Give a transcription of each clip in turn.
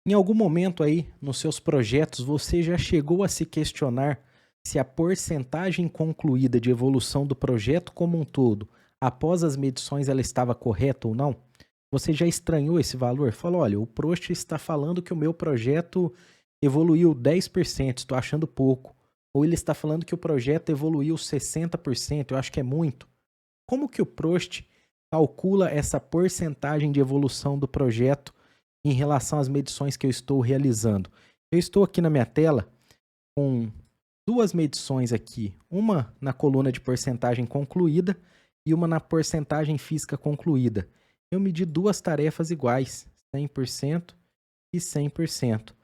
Em algum momento aí nos seus projetos, você já chegou a se questionar se a porcentagem concluída de evolução do projeto como um todo, após as medições, ela estava correta ou não? Você já estranhou esse valor? Falou, olha, o Prost está falando que o meu projeto evoluiu 10%, estou achando pouco. Ou ele está falando que o projeto evoluiu 60%, eu acho que é muito. Como que o Prost calcula essa porcentagem de evolução do projeto em relação às medições que eu estou realizando? Eu estou aqui na minha tela com duas medições aqui, uma na coluna de porcentagem concluída e uma na porcentagem física concluída. Eu medi duas tarefas iguais, 100% e 100%.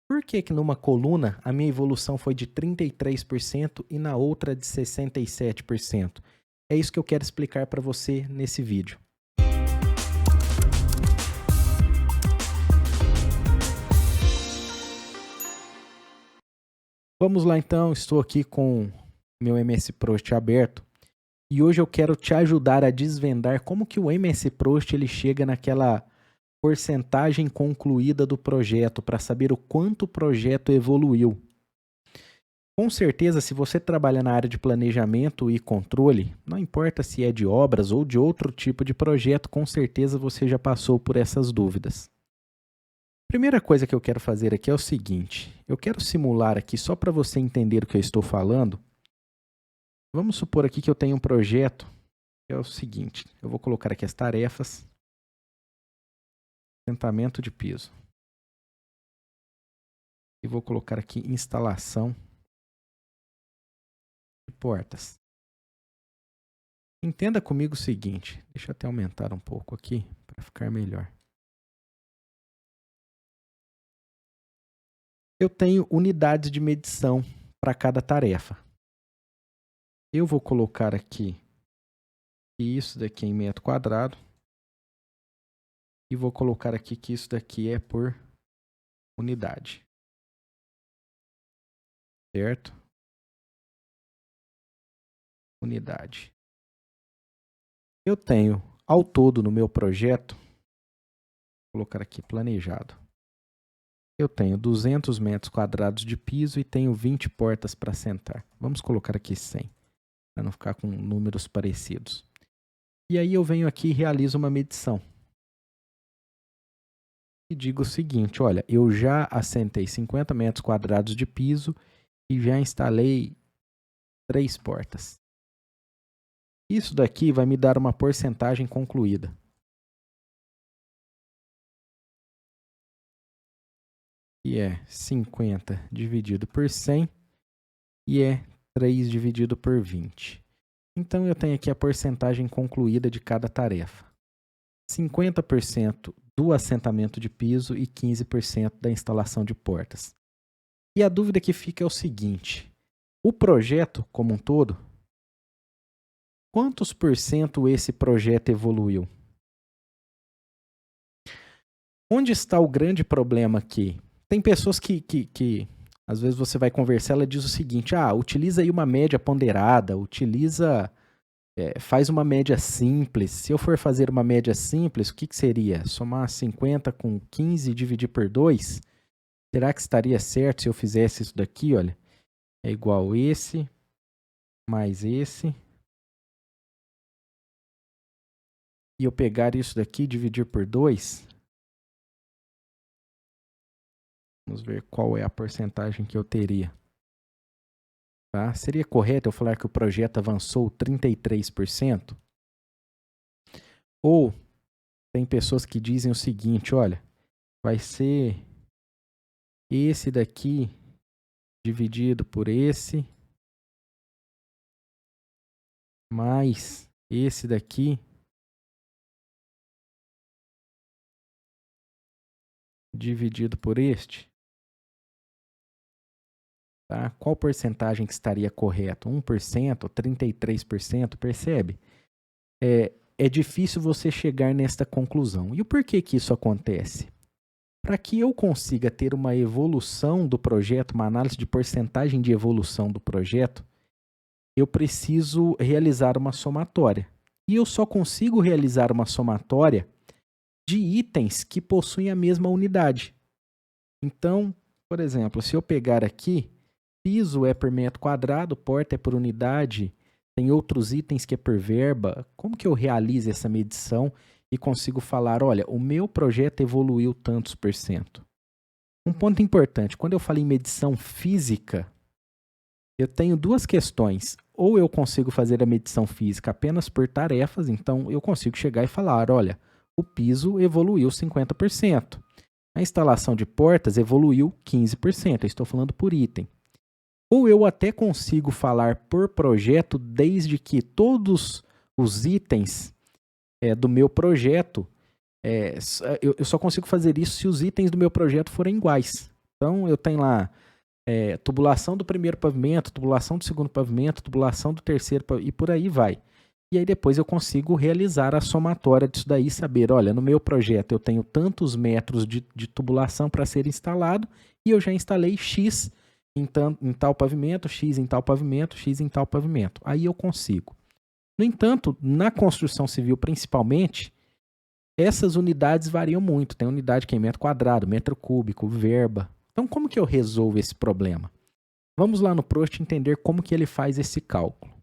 Por que que numa coluna a minha evolução foi de 33% e na outra de 67%? É isso que eu quero explicar para você nesse vídeo. Vamos lá então, estou aqui com meu MS Prost aberto e hoje eu quero te ajudar a desvendar como que o MS Prost ele chega naquela porcentagem concluída do projeto para saber o quanto o projeto evoluiu. Com certeza, se você trabalha na área de planejamento e controle, não importa se é de obras ou de outro tipo de projeto, com certeza você já passou por essas dúvidas. Primeira coisa que eu quero fazer aqui é o seguinte, eu quero simular aqui só para você entender o que eu estou falando. Vamos supor aqui que eu tenho um projeto, que é o seguinte, eu vou colocar aqui as tarefas, assentamento de piso, e vou colocar aqui instalação de portas. Entenda comigo o seguinte, deixa eu até aumentar um pouco aqui para ficar melhor. Eu tenho unidades de medição para cada tarefa. Eu vou colocar aqui isso daqui em metro quadrado e vou colocar aqui que isso daqui é por unidade. Certo? Unidade. Eu tenho ao todo no meu projeto, vou colocar aqui planejado. Eu tenho 200 metros quadrados de piso e tenho 20 portas para sentar. Vamos colocar aqui 100, para não ficar com números parecidos. E aí eu venho aqui e realizo uma medição. E digo o seguinte, olha, eu já assentei 50 metros quadrados de piso e já instalei 3 portas. Isso daqui vai me dar uma porcentagem concluída. E é 50 dividido por 100 e é 3 dividido por 20. Então eu tenho aqui a porcentagem concluída de cada tarefa. 50% do assentamento de piso e 15% da instalação de portas. E a dúvida que fica é o seguinte, o projeto como um todo, quantos por cento esse projeto evoluiu? Onde está o grande problema aqui? Tem pessoas que às vezes você vai conversar, ela diz o seguinte, utiliza aí uma média ponderada, faz uma média simples. Se eu for fazer uma média simples, o que seria? Somar 50 com 15 e dividir por 2? Será que estaria certo se eu fizesse isso daqui, olha? É igual esse, mais esse. E eu pegar isso daqui e dividir por 2? Vamos ver qual é a porcentagem que eu teria. Tá? Seria correto eu falar que o projeto avançou 33%? Ou tem pessoas que dizem o seguinte, olha, vai ser esse daqui dividido por esse, mais esse daqui dividido por este. Tá? Qual porcentagem que estaria correto? 1%, 33%? Percebe? É difícil você chegar nesta conclusão. E o porquê que isso acontece? Para que eu consiga ter uma evolução do projeto, uma análise de porcentagem de evolução do projeto, eu preciso realizar uma somatória. E eu só consigo realizar uma somatória de itens que possuem a mesma unidade. Então, por exemplo, se eu pegar aqui, piso é por metro quadrado, porta é por unidade, tem outros itens que é por verba. Como que eu realizo essa medição e consigo falar, olha, o meu projeto evoluiu tantos por cento? Um ponto importante, quando eu falo em medição física, eu tenho duas questões. Ou eu consigo fazer a medição física apenas por tarefas, então eu consigo chegar e falar, olha, o piso evoluiu 50%. A instalação de portas evoluiu 15%, eu estou falando por item. Ou eu até consigo falar por projeto, desde que todos os itens do meu projeto, eu só consigo fazer isso se os itens do meu projeto forem iguais. Então, eu tenho lá tubulação do primeiro pavimento, tubulação do segundo pavimento, tubulação do terceiro e por aí vai. E aí depois eu consigo realizar a somatória disso daí e saber, olha, no meu projeto eu tenho tantos metros de tubulação para ser instalado e eu já instalei X em tal pavimento, X em tal pavimento, X em tal pavimento. Aí eu consigo. No entanto, na construção civil principalmente, essas unidades variam muito. Tem unidade que é metro quadrado, metro cúbico, verba. Então, como que eu resolvo esse problema? Vamos lá no Prost entender como que ele faz esse cálculo.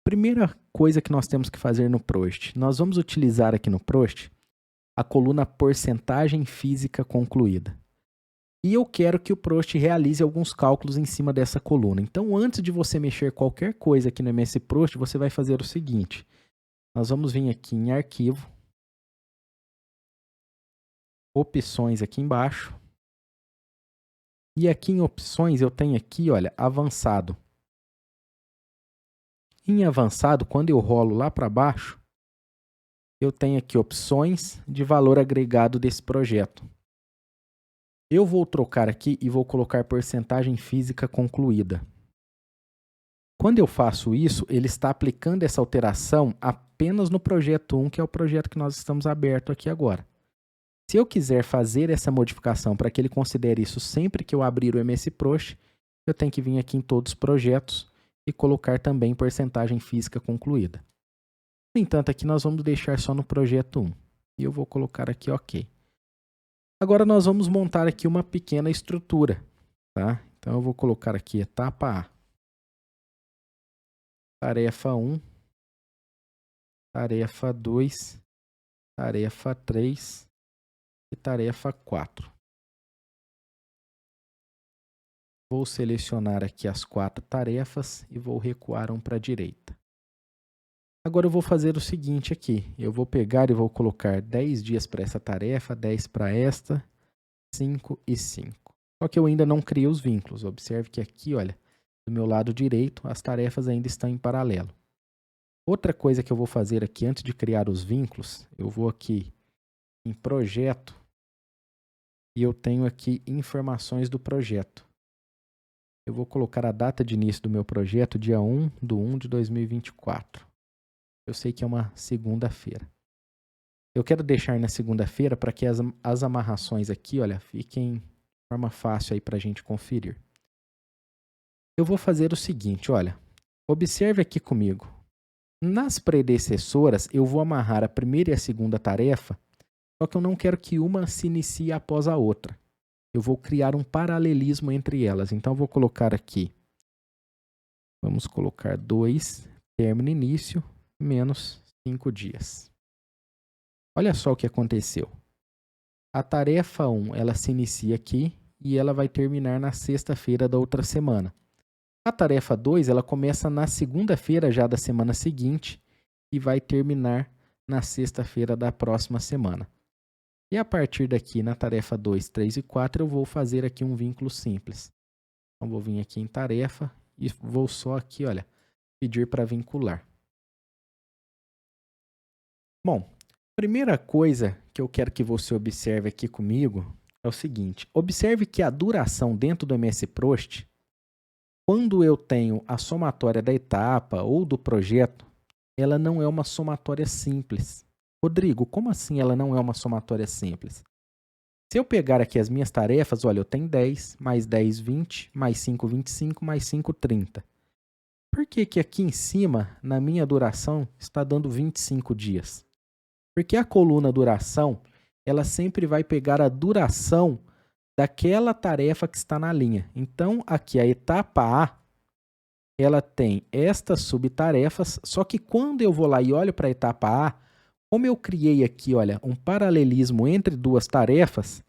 Primeira coisa que nós temos que fazer no Prost, nós vamos utilizar aqui no Prost a coluna porcentagem física concluída. E eu quero que o Prost realize alguns cálculos em cima dessa coluna. Então, antes de você mexer qualquer coisa aqui no MS Prost, você vai fazer o seguinte. Nós vamos vir aqui em Arquivo, Opções aqui embaixo. E aqui em Opções eu tenho aqui, olha, Avançado. Em Avançado, quando eu rolo lá para baixo, eu tenho aqui Opções de valor agregado desse projeto. Eu vou trocar aqui e vou colocar porcentagem física concluída. Quando eu faço isso, ele está aplicando essa alteração apenas no projeto 1, que é o projeto que nós estamos aberto aqui agora. Se eu quiser fazer essa modificação para que ele considere isso sempre que eu abrir o MS Prost, eu tenho que vir aqui em todos os projetos e colocar também porcentagem física concluída. No entanto, aqui nós vamos deixar só no projeto 1. E eu vou colocar aqui OK. Agora nós vamos montar aqui uma pequena estrutura, tá? Então eu vou colocar aqui etapa A. Tarefa 1, tarefa 2, tarefa 3 e tarefa 4. Vou selecionar aqui as 4 tarefas e vou recuar um para a direita. Agora eu vou fazer o seguinte aqui, eu vou pegar e vou colocar 10 dias para essa tarefa, 10 para esta, 5 e 5. Só que eu ainda não criei os vínculos, observe que aqui, olha, do meu lado direito, as tarefas ainda estão em paralelo. Outra coisa que eu vou fazer aqui, antes de criar os vínculos, eu vou aqui em Projeto e eu tenho aqui Informações do Projeto. Eu vou colocar a data de início do meu projeto, dia 1/1/2024. Eu sei que é uma segunda-feira. Eu quero deixar na segunda-feira para que as amarrações aqui, olha, fiquem de forma fácil aí para a gente conferir. Eu vou fazer o seguinte, olha, observe aqui comigo. Nas predecessoras, eu vou amarrar a primeira e a segunda tarefa, só que eu não quero que uma se inicie após a outra. Eu vou criar um paralelismo entre elas. Então, eu vou colocar aqui, vamos colocar 2, término início, menos 5 dias. Olha só o que aconteceu. A tarefa 1, ela se inicia aqui e ela vai terminar na sexta-feira da outra semana. A tarefa 2, ela começa na segunda-feira já da semana seguinte e vai terminar na sexta-feira da próxima semana. E a partir daqui, na tarefa 2, 3 e 4, eu vou fazer aqui um vínculo simples. Então, vou vir aqui em tarefa e vou só aqui, olha, pedir para vincular. Bom, primeira coisa que eu quero que você observe aqui comigo é o seguinte. Observe que a duração dentro do MS Prost, quando eu tenho a somatória da etapa ou do projeto, ela não é uma somatória simples. Rodrigo, como assim ela não é uma somatória simples? Se eu pegar aqui as minhas tarefas, olha, eu tenho 10, mais 10, 20, mais 5, 25, mais 5, 30. Por que que aqui em cima, na minha duração, está dando 25 dias? Porque a coluna duração, ela sempre vai pegar a duração daquela tarefa que está na linha. Então, aqui a etapa A, ela tem estas subtarefas, só que quando eu vou lá e olho para a etapa A, como eu criei aqui, olha, um paralelismo entre duas tarefas,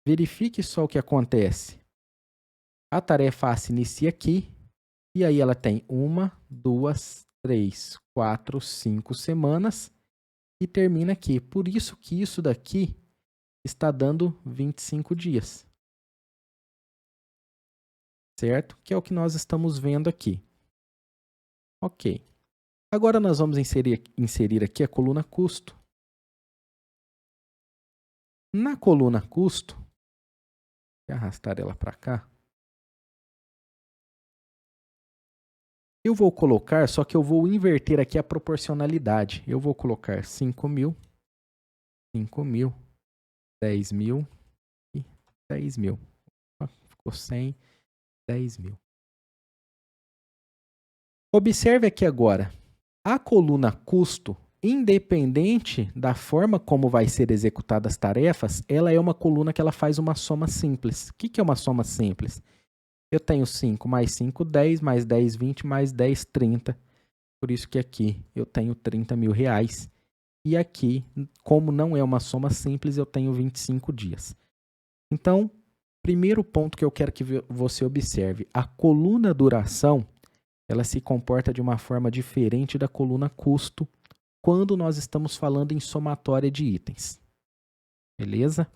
verifique só o que acontece. A tarefa A se inicia aqui, e aí ela tem 1, 2, 3, 4, 5 semanas, e termina aqui. Por isso que isso daqui está dando 25 dias. Certo? Que é o que nós estamos vendo aqui. Ok. Agora nós vamos inserir aqui a coluna custo. Na coluna custo, vou arrastar ela para cá. Eu vou colocar, só que eu vou inverter aqui a proporcionalidade. Eu vou colocar 5.000, 5.000, 10.000 e 10.000. Ficou 100, 10.000. Observe aqui agora, a coluna custo, independente da forma como vai ser executadas as tarefas, ela é uma coluna que ela faz uma soma simples. O que é uma soma simples? Eu tenho 5 mais 5, 10, mais 10, 20, mais 10, 30. Por isso que aqui eu tenho 30 mil reais. E aqui, como não é uma soma simples, eu tenho 25 dias. Então, primeiro ponto que eu quero que você observe, a coluna duração, ela se comporta de uma forma diferente da coluna custo quando nós estamos falando em somatória de itens. Beleza?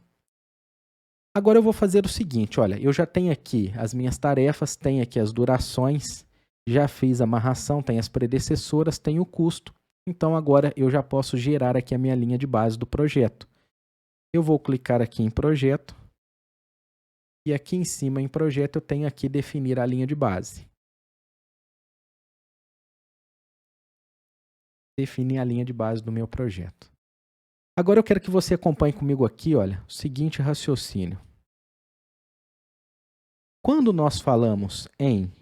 Agora eu vou fazer o seguinte, olha, eu já tenho aqui as minhas tarefas, tenho aqui as durações, já fiz a amarração, tem as predecessoras, tem o custo. Então agora eu já posso gerar aqui a minha linha de base do projeto. Eu vou clicar aqui em projeto. E aqui em cima em projeto eu tenho aqui definir a linha de base. Definir a linha de base do meu projeto. Agora eu quero que você acompanhe comigo aqui, olha, o seguinte raciocínio. Quando nós falamos em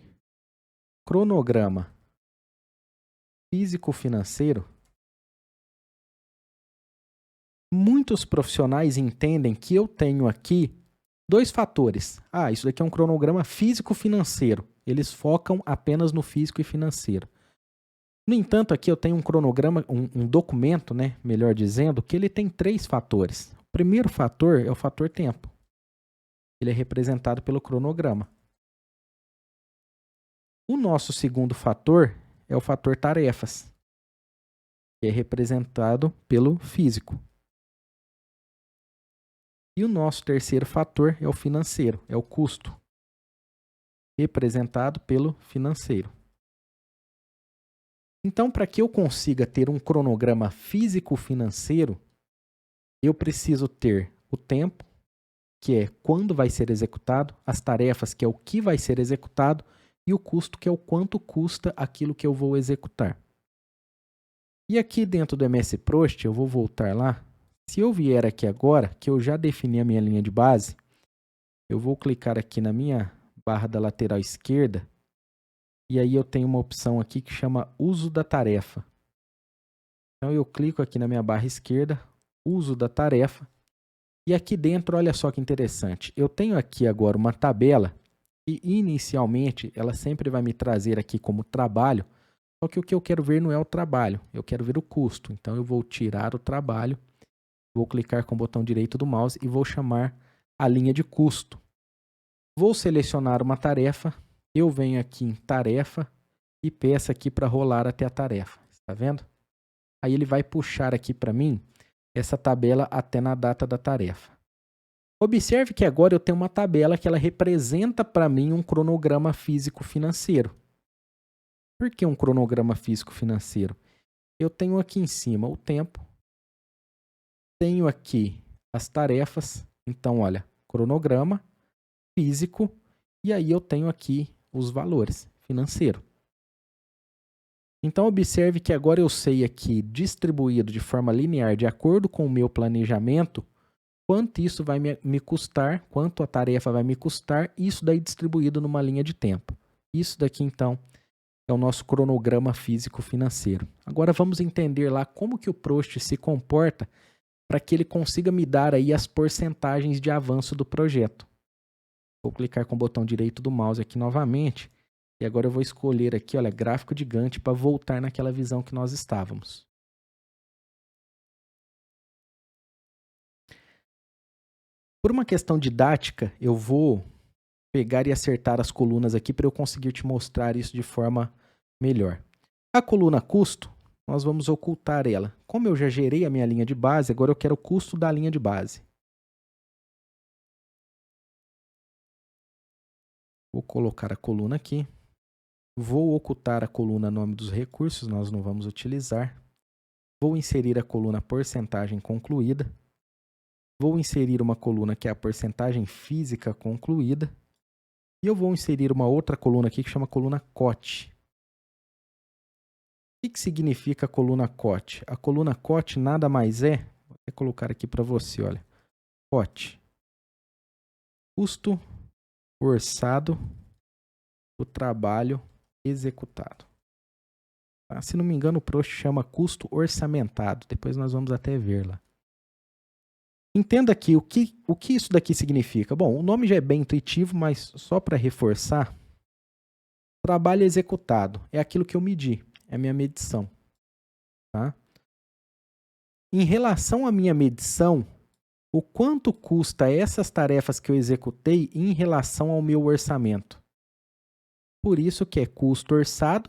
cronograma físico-financeiro, muitos profissionais entendem que eu tenho aqui dois fatores. Ah, isso daqui é um cronograma físico-financeiro. Eles focam apenas no físico e financeiro. No entanto, aqui eu tenho um cronograma, um documento, né, melhor dizendo, que ele tem 3 fatores. O primeiro fator é o fator tempo. Ele é representado pelo cronograma. O nosso segundo fator é o fator tarefas, que é representado pelo físico. E o nosso terceiro fator é o financeiro, é o custo, representado pelo financeiro. Então, para que eu consiga ter um cronograma físico-financeiro, eu preciso ter o tempo, que é quando vai ser executado, as tarefas, que é o que vai ser executado, e o custo, que é o quanto custa aquilo que eu vou executar. E aqui dentro do MS Prost, eu vou voltar lá. Se eu vier aqui agora, que eu já defini a minha linha de base, eu vou clicar aqui na minha barra da lateral esquerda, e aí eu tenho uma opção aqui que chama uso da tarefa. Então eu clico aqui na minha barra esquerda, uso da tarefa, e aqui dentro, olha só que interessante, eu tenho aqui agora uma tabela, e inicialmente ela sempre vai me trazer aqui como trabalho, só que o que eu quero ver não é o trabalho, eu quero ver o custo. Então eu vou tirar o trabalho, vou clicar com o botão direito do mouse e vou chamar a linha de custo. Vou selecionar uma tarefa, eu venho aqui em tarefa e peço aqui para rolar até a tarefa. Está vendo? Aí ele vai puxar aqui para mim essa tabela até na data da tarefa. Observe que agora eu tenho uma tabela que ela representa para mim um cronograma físico-financeiro. Por que um cronograma físico-financeiro? Eu tenho aqui em cima o tempo, tenho aqui as tarefas, então olha, cronograma, físico, e aí eu tenho aqui os valores financeiro. Então observe que agora eu sei aqui, distribuído de forma linear, de acordo com o meu planejamento, quanto isso vai me custar, quanto a tarefa vai me custar, isso daí distribuído numa linha de tempo. Isso daqui então é o nosso cronograma físico-financeiro. Agora vamos entender lá como que o Prost se comporta para que ele consiga me dar aí as porcentagens de avanço do projeto. Vou clicar com o botão direito do mouse aqui novamente. E agora eu vou escolher aqui, olha, gráfico de Gantt para voltar naquela visão que nós estávamos. Por uma questão didática, eu vou pegar e acertar as colunas aqui para eu conseguir te mostrar isso de forma melhor. A coluna custo, nós vamos ocultar ela. Como eu já gerei a minha linha de base, agora eu quero o custo da linha de base. Vou colocar a coluna aqui. Vou ocultar a coluna nome dos recursos, nós não vamos utilizar. Vou inserir a coluna porcentagem concluída. Vou inserir uma coluna que é a porcentagem física concluída. E eu vou inserir uma outra coluna aqui que chama coluna COT. O que significa a coluna COT? A coluna COT nada mais é, vou até colocar aqui para você, olha. COT. Custo orçado do trabalho executado. Tá? Se não me engano, o PROST chama custo orçamentado. Depois nós vamos até ver lá. Entenda aqui o que isso daqui significa. Bom, o nome já é bem intuitivo, mas só para reforçar, trabalho executado é aquilo que eu medi, é a minha medição. Tá? Em relação à minha medição, o quanto custa essas tarefas que eu executei em relação ao meu orçamento? Por isso que é custo orçado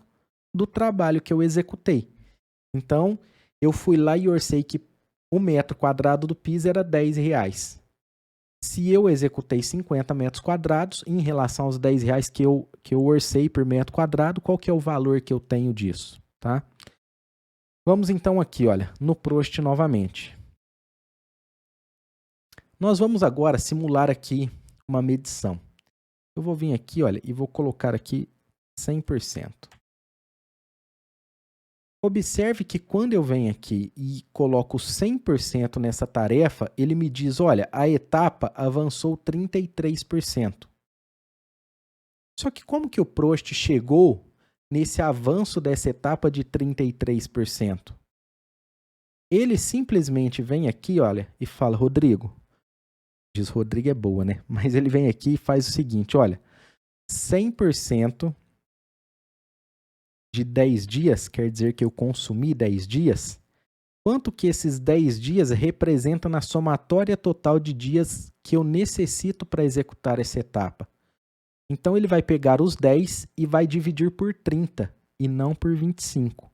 do trabalho que eu executei. Então, eu fui lá e orcei que o metro quadrado do piso era R$10. Se eu executei 50 metros quadrados, em relação aos R$10 que eu orcei por metro quadrado, qual que é o valor que eu tenho disso? Tá? Vamos então aqui, olha, no PROST novamente. Nós vamos agora simular aqui uma medição. Eu vou vir aqui, olha, e vou colocar aqui 100%. Observe que quando eu venho aqui e coloco 100% nessa tarefa, ele me diz, olha, a etapa avançou 33%. Só que como que o PROST chegou nesse avanço dessa etapa de 33%? Ele simplesmente vem aqui, olha, e fala, Rodrigo, diz Rodrigo é boa, né? Mas ele vem aqui e faz o seguinte, olha, 100% de 10 dias, quer dizer que eu consumi 10 dias, quanto que esses 10 dias representam na somatória total de dias que eu necessito para executar essa etapa? Então, ele vai pegar os 10 e vai dividir por 30 e não por 25.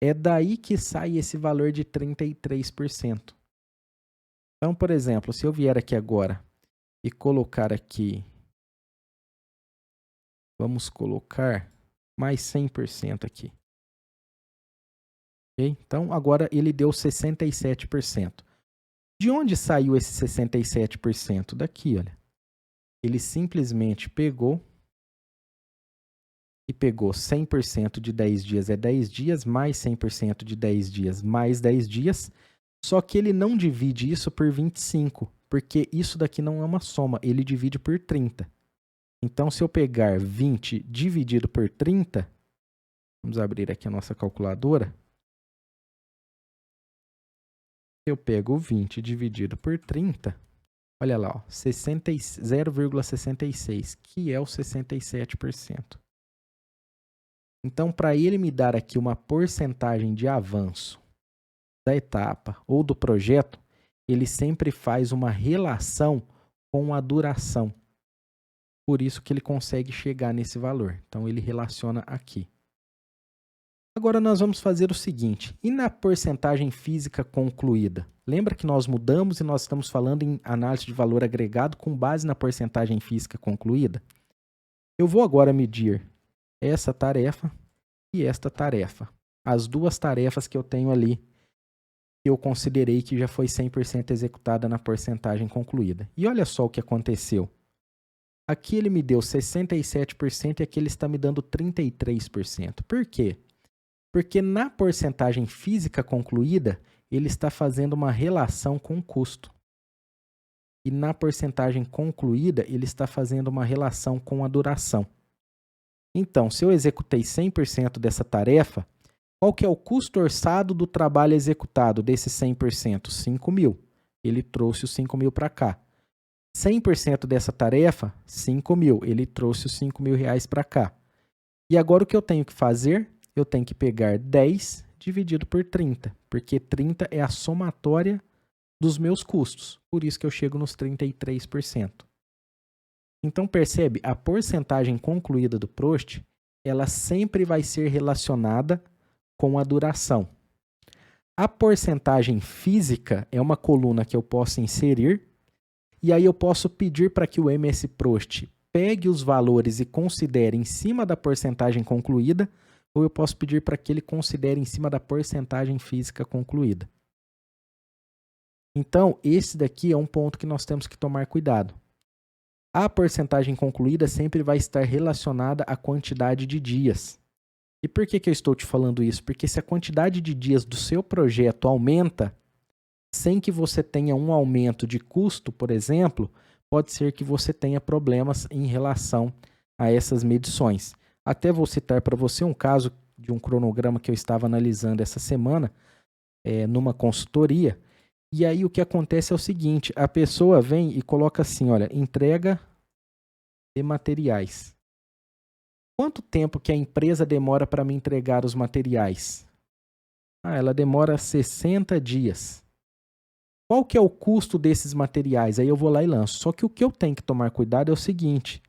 É daí que sai esse valor de 33%. Então, por exemplo, se eu vier aqui agora e colocar aqui, vamos colocar mais 100% aqui. Okay? Então, agora ele deu 67%. De onde saiu esse 67%? Daqui, olha. Ele simplesmente pegou 100% de 10 dias é 10 dias, mais 100% de 10 dias mais 10 dias, só que ele não divide isso por 25, porque isso daqui não é uma soma, ele divide por 30. Então, se eu pegar 20 dividido por 30, vamos abrir aqui a nossa calculadora. Eu pego 20 dividido por 30, olha lá, 0,66, que é o 67%. Então, para ele me dar aqui uma porcentagem de avanço da etapa ou do projeto, ele sempre faz uma relação com a duração. Por isso que ele consegue chegar nesse valor. Então, ele relaciona aqui. Agora, nós vamos fazer o seguinte. E na porcentagem física concluída? Lembra que nós mudamos e nós estamos falando em análise de valor agregado com base na porcentagem física concluída? Eu vou agora medir essa tarefa e esta tarefa. As duas tarefas que eu tenho ali, que eu considerei que já foi 100% executada na porcentagem concluída. E olha só o que aconteceu. Aqui ele me deu 67% e aqui ele está me dando 33%. Por quê? Porque na porcentagem física concluída, ele está fazendo uma relação com o custo. E na porcentagem concluída, ele está fazendo uma relação com a duração. Então, se eu executei 100% dessa tarefa, Qual que é o custo orçado do trabalho executado desses 100%? 5 mil. Ele trouxe os 5 mil para cá. 100% dessa tarefa, 5 mil. Ele trouxe os 5 mil reais para cá. E agora o que eu tenho que fazer? Eu tenho que pegar 10 dividido por 30, porque 30 é a somatória dos meus custos. Por isso que eu chego nos 33%. Então percebe, a porcentagem concluída do Prost, ela sempre vai ser relacionada com a duração. A porcentagem física é uma coluna que eu posso inserir, e aí eu posso pedir para que o MS Prost pegue os valores e considere em cima da porcentagem concluída, ou eu posso pedir para que ele considere em cima da porcentagem física concluída. Então, esse daqui é um ponto que nós temos que tomar cuidado. A porcentagem concluída sempre vai estar relacionada à quantidade de dias. E por que eu estou te falando isso? Porque se a quantidade de dias do seu projeto aumenta, sem que você tenha um aumento de custo, por exemplo, pode ser que você tenha problemas em relação a essas medições. Até vou citar para você um caso de um cronograma que eu estava analisando essa semana, numa consultoria. E aí o que acontece é o seguinte, a pessoa vem e coloca assim, olha, entrega de materiais. Quanto tempo que a empresa demora para me entregar os materiais? Ela demora 60 dias. Qual que é o custo desses materiais? Aí eu vou lá e lanço. Só que o que eu tenho que tomar cuidado é o seguinte,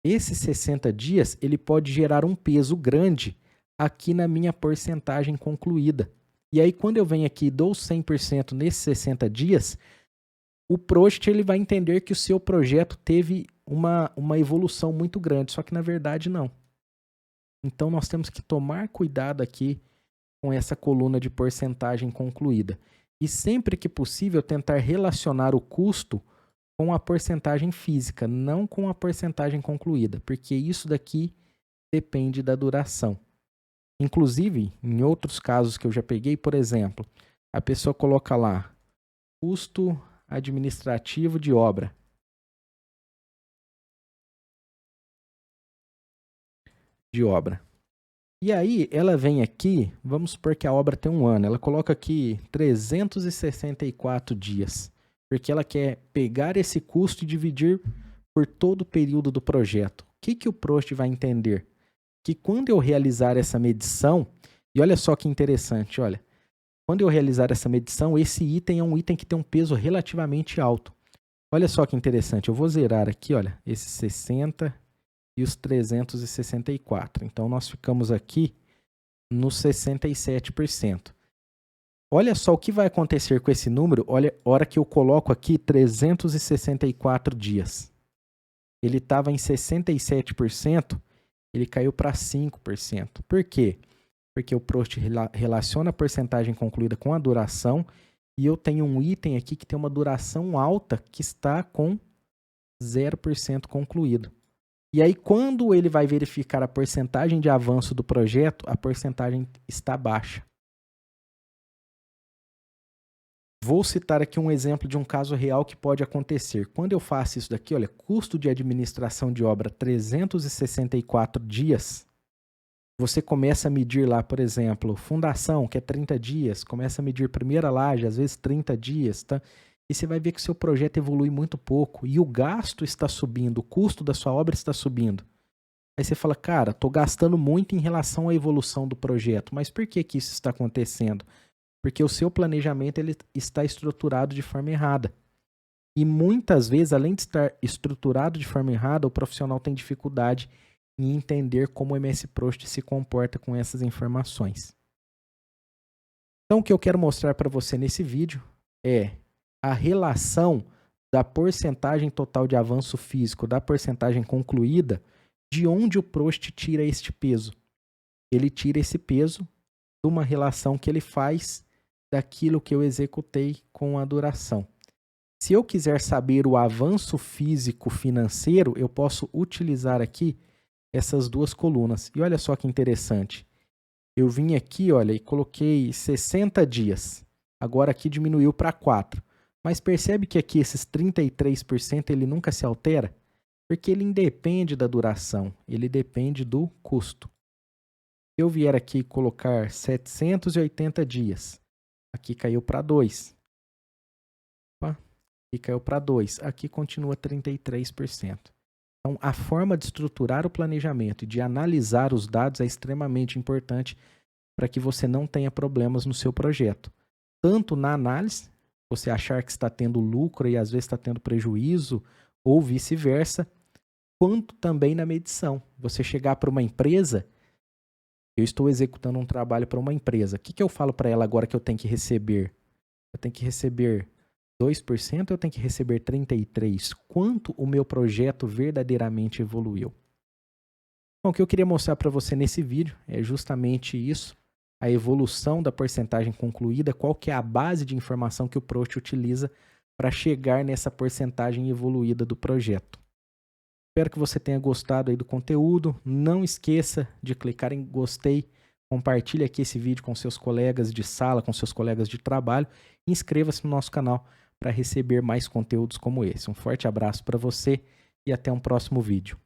esses 60 dias, ele pode gerar um peso grande aqui na minha porcentagem concluída. E aí, quando eu venho aqui e dou 100% nesses 60 dias, o Prost ele vai entender que o seu projeto teve uma evolução muito grande, só que na verdade não. Então, nós temos que tomar cuidado aqui com essa coluna de porcentagem concluída. E sempre que possível, tentar relacionar o custo com a porcentagem física, não com a porcentagem concluída, porque isso daqui depende da duração. Inclusive, em outros casos que eu já peguei, por exemplo, a pessoa coloca lá custo administrativo de obra. E aí, ela vem aqui, vamos supor que a obra tem 1 ano, ela coloca aqui 364 dias, porque ela quer pegar esse custo e dividir por todo o período do projeto. O que o Prost vai entender? Que quando eu realizar essa medição, e olha só que interessante, olha, quando eu realizar essa medição, esse item é um item que tem um peso relativamente alto. Olha só que interessante, eu vou zerar aqui, olha, esses 60 e os 364. Então, nós ficamos aqui nos 67%. Olha só o que vai acontecer com esse número, olha, a hora que eu coloco aqui 364 dias. Ele estava em 67%, ele caiu para 5%. Por quê? Porque o Prost relaciona a porcentagem concluída com a duração e eu tenho um item aqui que tem uma duração alta que está com 0% concluído. E aí, quando ele vai verificar a porcentagem de avanço do projeto, a porcentagem está baixa. Vou citar aqui um exemplo de um caso real que pode acontecer. Quando eu faço isso daqui, olha, custo de administração de obra 364 dias, você começa a medir lá, por exemplo, fundação, que é 30 dias, começa a medir primeira laje, às vezes 30 dias, tá? E você vai ver que o seu projeto evolui muito pouco e o gasto está subindo, o custo da sua obra está subindo. Aí você fala, cara, estou gastando muito em relação à evolução do projeto, mas por que isso está acontecendo? Porque o seu planejamento ele está estruturado de forma errada. E muitas vezes, além de estar estruturado de forma errada, o profissional tem dificuldade em entender como o MS Prost se comporta com essas informações. Então, o que eu quero mostrar para você nesse vídeo é a relação da porcentagem total de avanço físico, da porcentagem concluída, de onde o Prost tira este peso. Ele tira esse peso de uma relação que ele faz daquilo que eu executei com a duração. Se eu quiser saber o avanço físico financeiro, eu posso utilizar aqui essas duas colunas. E olha só que interessante. Eu vim aqui, olha, e coloquei 60 dias. Agora aqui diminuiu para 4. Mas percebe que aqui esses 33% ele nunca se altera? Porque ele independe da duração, ele depende do custo. eu vier aqui colocar 780 dias, aqui caiu para 2. Aqui caiu para 2. Aqui continua 33%. Então, a forma de estruturar o planejamento e de analisar os dados é extremamente importante para que você não tenha problemas no seu projeto. Tanto na análise, você achar que está tendo lucro e às vezes está tendo prejuízo, ou vice-versa, quanto também na medição. Você chegar para uma empresa, eu estou executando um trabalho para uma empresa. O que eu falo para ela agora que eu tenho que receber? Eu tenho que receber 2%, eu tenho que receber 33%. Quanto o meu projeto verdadeiramente evoluiu? Bom, o que eu queria mostrar para você nesse vídeo é justamente isso, a evolução da porcentagem concluída, qual que é a base de informação que o Prost utiliza para chegar nessa porcentagem evoluída do projeto. Espero que você tenha gostado aí do conteúdo. Não esqueça de clicar em gostei, compartilhe aqui esse vídeo com seus colegas de sala, com seus colegas de trabalho e inscreva-se no nosso canal para receber mais conteúdos como esse. Um forte abraço para você e até um próximo vídeo.